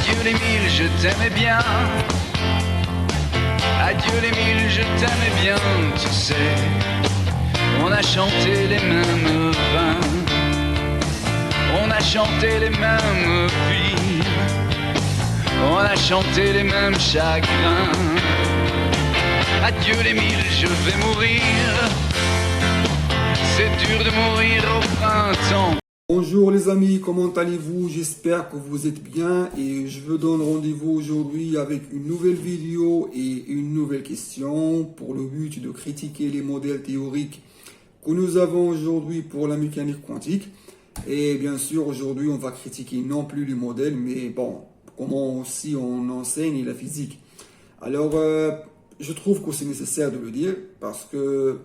Adieu les mille, je t'aimais bien. Adieu les mille, je t'aimais bien, tu sais. On a chanté les mêmes vins, on a chanté les mêmes vies, on a chanté les mêmes chagrins. Adieu les mille, je vais mourir. C'est dur de mourir au printemps. Bonjour les amis, comment allez-vous? J'espère que vous êtes bien et je vous donne rendez-vous aujourd'hui avec une nouvelle vidéo et une nouvelle question pour le but de critiquer les modèles théoriques que nous avons aujourd'hui pour la mécanique quantique. Et bien sûr, aujourd'hui, on va critiquer non plus les modèles, mais bon, comment aussi on enseigne la physique. Alors, je trouve que c'est nécessaire de le dire parce que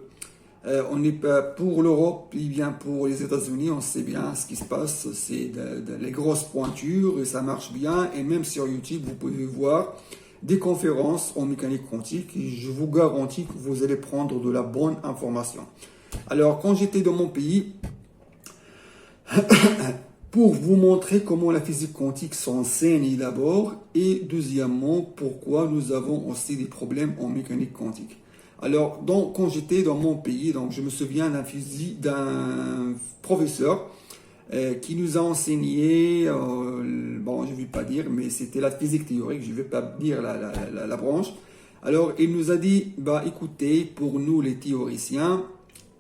on n'est pas pour l'Europe, et bien pour les États-Unis, on sait bien ce qui se passe, c'est les grosses pointures et ça marche bien. Et même sur YouTube, vous pouvez voir des conférences en mécanique quantique et je vous garantis que vous allez prendre de la bonne information. Alors, quand j'étais dans mon pays, pour vous montrer comment la physique quantique s'enseigne d'abord et deuxièmement, pourquoi nous avons aussi des problèmes en mécanique quantique. Alors, quand j'étais dans mon pays, donc je me souviens d'un professeur qui nous a enseigné, bon, je ne vais pas dire, mais c'était la physique théorique, je ne vais pas dire la branche. Alors, il nous a dit, bah, écoutez, pour nous les théoriciens,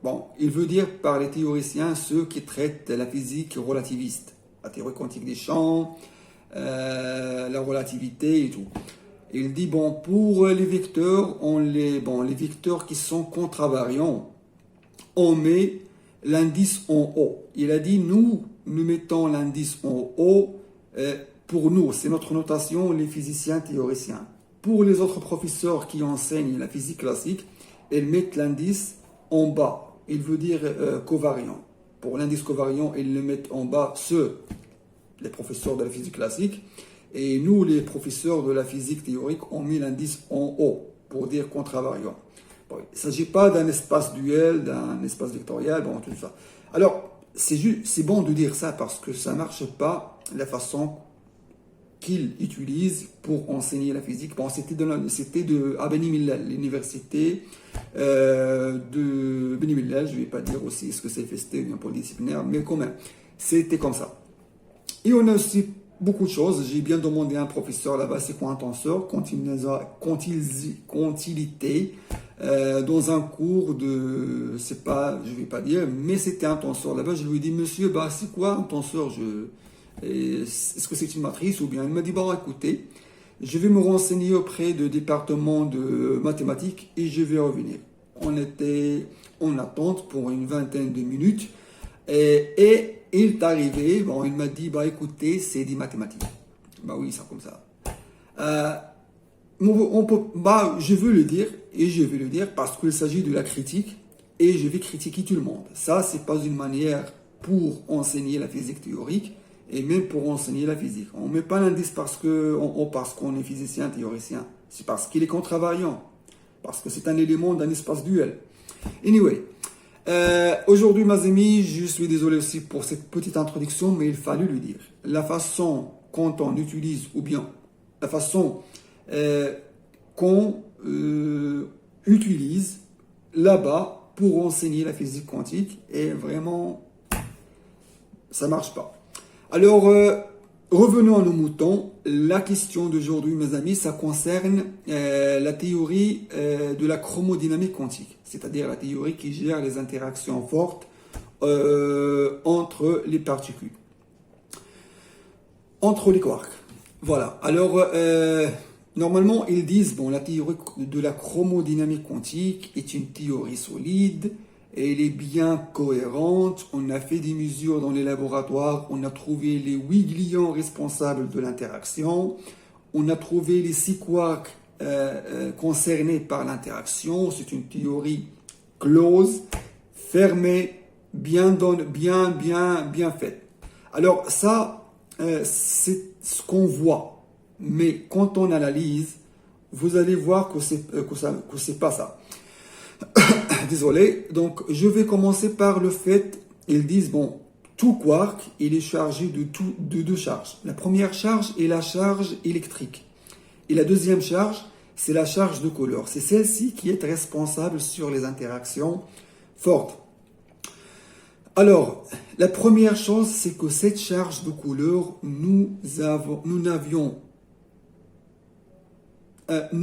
bon, il veut dire par les théoriciens ceux qui traitent la physique relativiste, la théorie quantique des champs, la relativité et tout. Il dit, bon, pour les vecteurs, les vecteurs qui sont contravariants, on met l'indice en haut. Il a dit, nous mettons l'indice en haut, pour nous, c'est notre notation, les physiciens théoriciens. Pour les autres professeurs qui enseignent la physique classique, ils mettent l'indice en bas. Il veut dire covariant. Pour l'indice covariant, ils le mettent en bas, les professeurs de la physique classique. Et nous, les professeurs de la physique théorique, on met l'indice en haut pour dire contravariant. Bon, il ne s'agit pas d'un espace duel, d'un espace vectoriel, bon, tout ça. Alors, c'est bon de dire ça parce que ça ne marche pas la façon qu'ils utilisent pour enseigner la physique. Bon, c'était à Beni Mellal, l'université de Beni Mellal. Je ne vais pas dire aussi ce que c'est FST ou bien polydisciplinaire, mais quand même, c'était comme ça. Et on a aussi beaucoup de choses. J'ai bien demandé à un professeur là-bas, c'est quoi un tenseur, quand il était dans un cours de, c'est pas, je vais pas dire, mais c'était un tenseur là-bas. Je lui ai dit, monsieur, bah, c'est quoi un tenseur? Est-ce que c'est une matrice ou bien? Il m'a dit, bon, écoutez, je vais me renseigner auprès du département de mathématiques et je vais revenir. On était en attente pour une vingtaine de minutes et il est arrivé, bon, il m'a dit, bah écoutez, c'est des mathématiques. Bah oui, ça comme ça. Je veux le dire, et je vais le dire parce qu'il s'agit de la critique, et je vais critiquer tout le monde. Ça, c'est pas une manière pour enseigner la physique théorique, et même pour enseigner la physique. On ne met pas l'indice parce qu'on est physicien, théoricien. C'est parce qu'il est contravariant. Parce que c'est un élément d'un espace duel. Anyway. Aujourd'hui, mes amis, je suis désolé aussi pour cette petite introduction, mais il fallait le dire. La façon quand on utilise, ou bien la façon qu'on utilise là-bas pour enseigner la physique quantique, est vraiment, ça marche pas. Alors, revenons à nos moutons. La question d'aujourd'hui, mes amis, ça concerne la théorie de la chromodynamique quantique, c'est-à-dire la théorie qui gère les interactions fortes entre les particules, entre les quarks. Voilà. Alors, normalement, ils disent, bon, la théorie de la chromodynamique quantique est une théorie solide. Elle est bien cohérente, on a fait des mesures dans les laboratoires, on a trouvé les 8 glions responsables de l'interaction, on a trouvé les 6 quarks concernés par l'interaction. C'est une théorie close, fermée, bien faite. Alors ça, c'est ce qu'on voit, mais quand on analyse, vous allez voir que c'est pas ça. Désolé, donc je vais commencer par le fait, ils disent, bon, tout quark, il est chargé de deux charges. La première charge est la charge électrique. Et la deuxième charge, c'est la charge de couleur. C'est celle-ci qui est responsable sur les interactions fortes. Alors, la première chose, c'est que cette charge de couleur, nous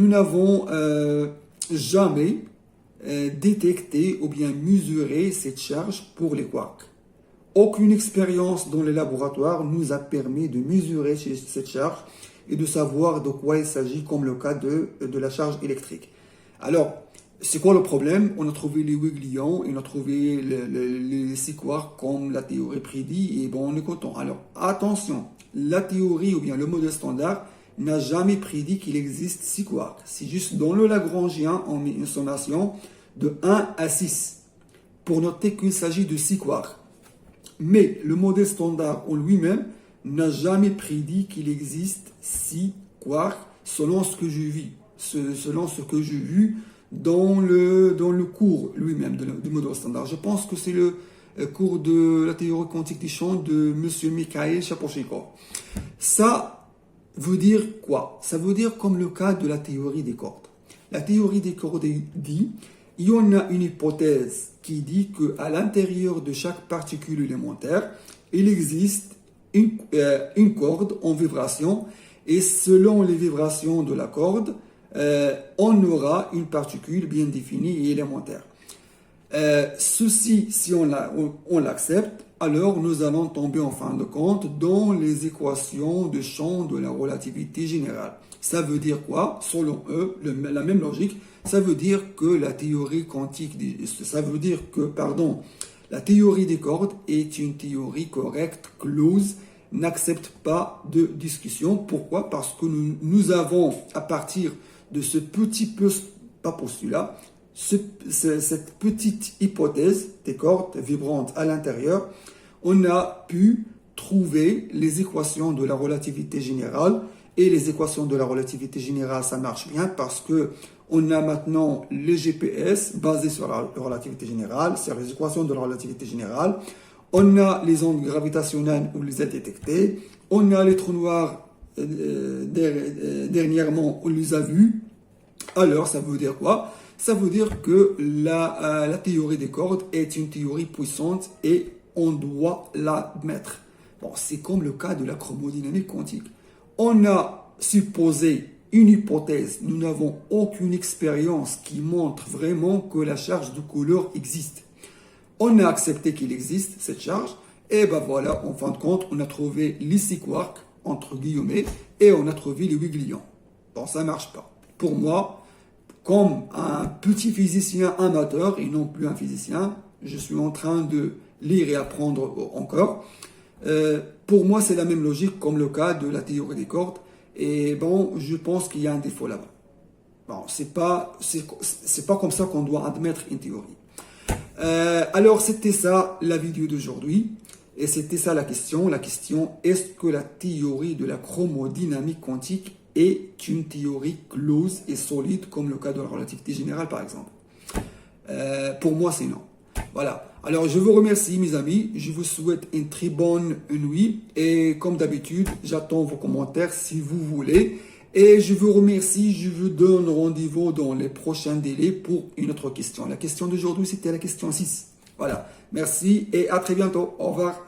n'avons jamais détecté ou bien mesuré cette charge pour les quarks. Aucune expérience dans les laboratoires nous a permis de mesurer cette charge et de savoir de quoi il s'agit, comme le cas de la charge électrique. Alors, c'est quoi le problème? On a trouvé les Wigglyons et on a trouvé les 6 quarks comme la théorie prédit et bon, on est content. Alors, attention, la théorie ou bien le modèle standard n'a jamais prédit qu'il existe 6 quarks. C'est juste dans le Lagrangien, on met une sommation de 1 à 6 pour noter qu'il s'agit de 6 quarks. Mais le modèle standard en lui-même n'a jamais prédit qu'il existe 6 quarks selon ce que j'ai vu dans le cours lui-même du modèle standard. Je pense que c'est le cours de la théorie quantique des champs de M. Mikhail Shaposhnikov. Ça veut dire quoi? Ça veut dire comme le cas de la théorie des cordes. La théorie des cordes dit il y en a une hypothèse qui dit qu'à l'intérieur de chaque particule élémentaire, il existe une corde en vibration et selon les vibrations de la corde, on aura une particule bien définie et élémentaire. Ceci, si on l'accepte, alors nous allons tomber en fin de compte dans les équations de champ de la relativité générale. Ça veut dire quoi? Selon eux, la même logique, ça veut dire que la théorie quantique, la théorie des cordes est une théorie correcte, close, n'accepte pas de discussion. Pourquoi? Parce que nous avons, à partir de ce petit postulat, cette petite hypothèse des cordes vibrantes à l'intérieur, on a pu trouver les équations de la relativité générale. Et les équations de la relativité générale, ça marche bien parce que on a maintenant les GPS basés sur la relativité générale, sur les équations de la relativité générale. On a les ondes gravitationnelles, on les a détectées. On a les trous noirs, dernièrement, on les a vus. Alors, ça veut dire quoi? Ça veut dire que la théorie des cordes est une théorie puissante et on doit l'admettre. Bon, c'est comme le cas de la chromodynamique quantique. On a supposé une hypothèse, nous n'avons aucune expérience qui montre vraiment que la charge de couleur existe. On a accepté qu'il existe, cette charge, et ben voilà, en fin de compte, on a trouvé les 6 quarks, entre guillemets, et on a trouvé les Wigglyons. Bon, ça ne marche pas. Pour moi, comme un petit physicien amateur, et non plus un physicien, je suis en train de lire et apprendre encore. Pour moi, c'est la même logique comme le cas de la théorie des cordes. Et bon, je pense qu'il y a un défaut là-bas. Bon, c'est pas comme ça qu'on doit admettre une théorie. Alors, c'était ça la vidéo d'aujourd'hui. Et c'était ça la question. La question, est-ce que la théorie de la chromodynamique quantique est une théorie close et solide comme le cas de la relativité générale, par exemple? Pour moi, c'est non. Voilà. Alors, je vous remercie, mes amis. Je vous souhaite une très bonne nuit. Et comme d'habitude, j'attends vos commentaires si vous voulez. Et je vous remercie. Je vous donne rendez-vous dans les prochains délais pour une autre question. La question d'aujourd'hui, c'était la question 6. Voilà. Merci et à très bientôt. Au revoir.